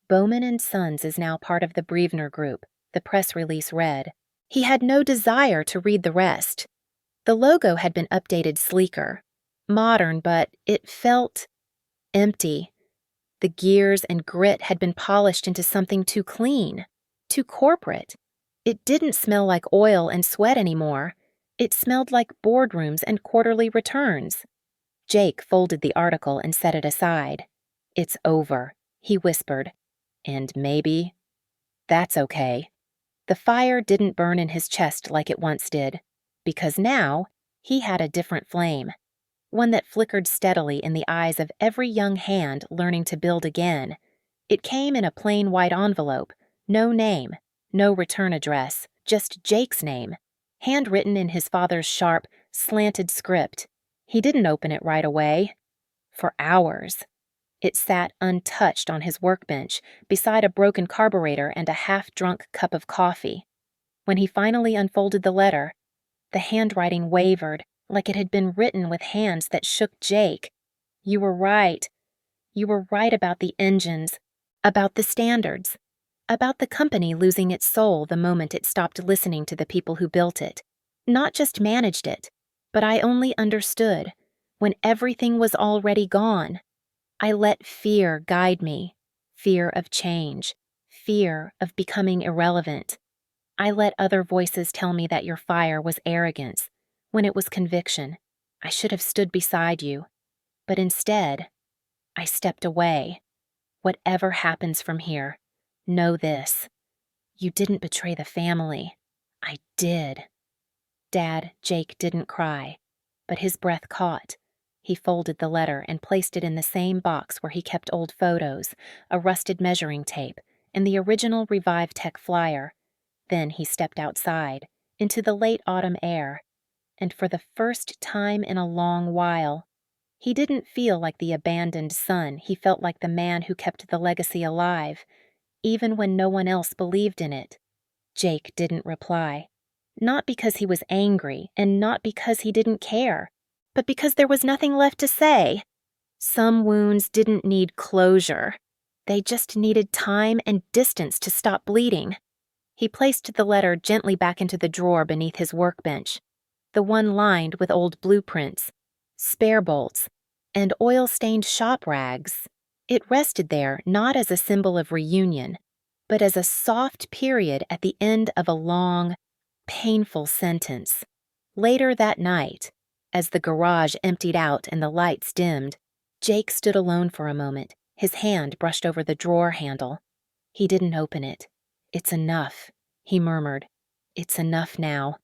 Bowman Sons is now part of the Brevner Group, the press release read. He had no desire to read the rest. The logo had been updated sleeker, modern, but it felt empty. The gears and grit had been polished into something too clean, too corporate. It didn't smell like oil and sweat anymore. It smelled like boardrooms and quarterly returns. Jake folded the article and set it aside. "It's over," he whispered. "And maybe that's okay." The fire didn't burn in his chest like it once did, because now he had a different flame, one that flickered steadily in the eyes of every young hand learning to build again. It came in a plain white envelope, no name, no return address, just Jake's name, handwritten in his father's sharp, slanted script. He didn't open it right away. For hours. It sat untouched on his workbench, beside a broken carburetor and a half-drunk cup of coffee. When he finally unfolded the letter, the handwriting wavered, like it had been written with hands that shook Jake. "You were right. You were right about the engines, about the standards, about the company losing its soul the moment it stopped listening to the people who built it. Not just managed it, but I only understood when everything was already gone. I let fear guide me, fear of change, fear of becoming irrelevant. I let other voices tell me that your fire was arrogance, when it was conviction. I should have stood beside you. But instead, I stepped away. Whatever happens from here, know this. You didn't betray the family. I did." Dad, Jake didn't cry, but his breath caught. He folded the letter and placed it in the same box where he kept old photos, a rusted measuring tape, and the original ReviveTech flyer. Then he stepped outside, into the late autumn air, and for the first time in a long while, he didn't feel like the abandoned son. He felt like the man who kept the legacy alive, even when no one else believed in it. Jake didn't reply. Not because he was angry, and not because he didn't care, but because there was nothing left to say. Some wounds didn't need closure. They just needed time and distance to stop bleeding. He placed the letter gently back into the drawer beneath his workbench, the one lined with old blueprints, spare bolts, and oil-stained shop rags. It rested there not as a symbol of reunion, but as a soft period at the end of a long, painful sentence. Later that night, as the garage emptied out and the lights dimmed, Jake stood alone for a moment, his hand brushed over the drawer handle. He didn't open it. "It's enough," he murmured. "It's enough now."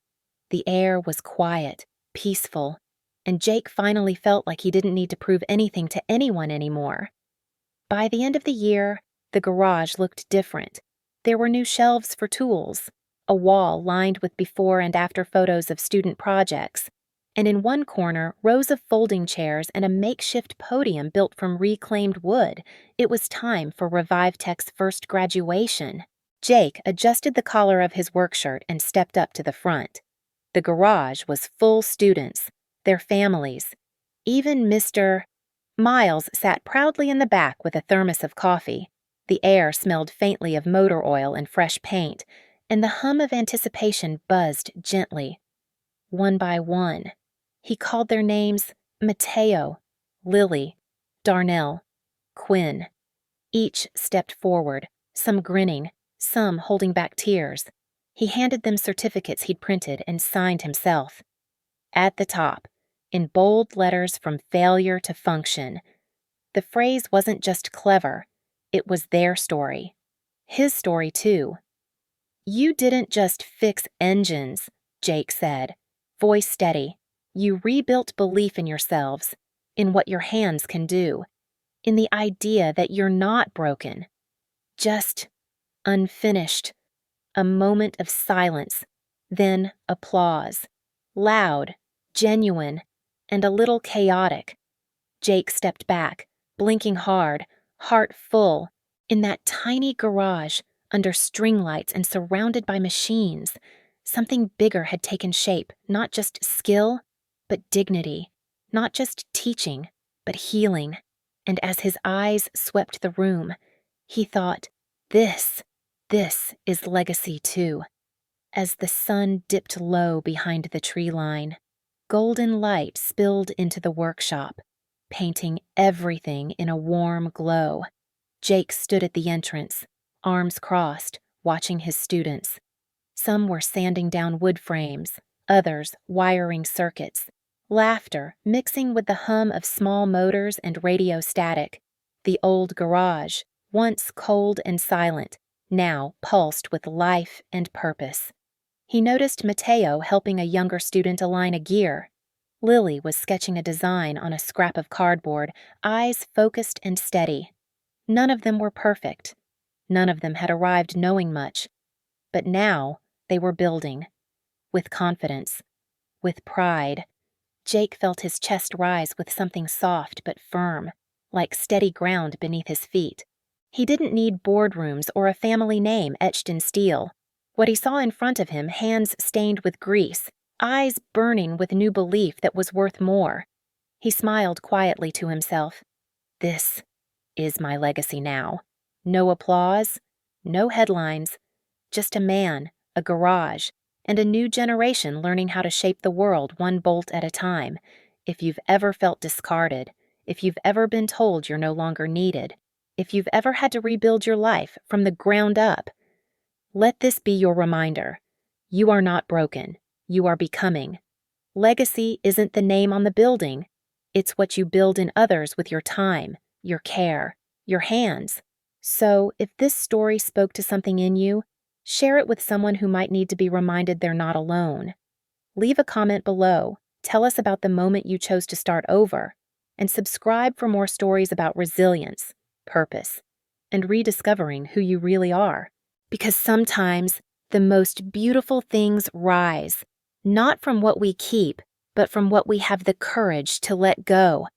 The air was quiet, peaceful, and Jake finally felt like he didn't need to prove anything to anyone anymore. By the end of the year, the garage looked different. There were new shelves for tools, a wall lined with before and after photos of student projects, and in one corner, rows of folding chairs and a makeshift podium built from reclaimed wood. It was time for ReviveTech's first graduation. Jake adjusted the collar of his work shirt and stepped up to the front. The garage was full students, their families. Even Mr. Miles sat proudly in the back with a thermos of coffee. The air smelled faintly of motor oil and fresh paint, and the hum of anticipation buzzed gently. One by one, he called their names Mateo, Lily, Darnell, Quinn. Each stepped forward, some grinning, some holding back tears. He handed them certificates he'd printed and signed himself. At the top, in bold letters from failure to function, the phrase wasn't just clever, it was their story. His story, too. "You didn't just fix engines," Jake said, voice steady. "You rebuilt belief in yourselves, in what your hands can do, in the idea that you're not broken, just unfinished." A moment of silence, then applause. Loud, genuine, and a little chaotic. Jake stepped back, blinking hard, heart full. In that tiny garage, under string lights and surrounded by machines, something bigger had taken shape, not just skill, but dignity, not just teaching, but healing. And as his eyes swept the room, he thought, this is legacy too. As the sun dipped low behind the tree line, golden light spilled into the workshop, painting everything in a warm glow. Jake stood at the entrance, arms crossed, watching his students. Some were sanding down wood frames, others wiring circuits, laughter mixing with the hum of small motors and radio static. The old garage, once cold and silent, now pulsed with life and purpose. He noticed Mateo helping a younger student align a gear. Lily was sketching a design on a scrap of cardboard, eyes focused and steady. None of them were perfect. None of them had arrived knowing much. But now they were building. With confidence. With pride. Jake felt his chest rise with something soft but firm, like steady ground beneath his feet. He didn't need boardrooms or a family name etched in steel. What he saw in front of him, hands stained with grease, eyes burning with new belief that was worth more. He smiled quietly to himself. This is my legacy now. No applause, no headlines, just a man, a garage, and a new generation learning how to shape the world one bolt at a time. If you've ever felt discarded, if you've ever been told you're no longer needed, if you've ever had to rebuild your life from the ground up, let this be your reminder. You are not broken. You are becoming. Legacy isn't the name on the building. It's what you build in others with your time, your care, your hands. So, if this story spoke to something in you, share it with someone who might need to be reminded they're not alone. Leave a comment below. Tell us about the moment you chose to start over. And subscribe for more stories about resilience, purpose, and rediscovering who you really are. Because sometimes the most beautiful things rise, not from what we keep, but from what we have the courage to let go.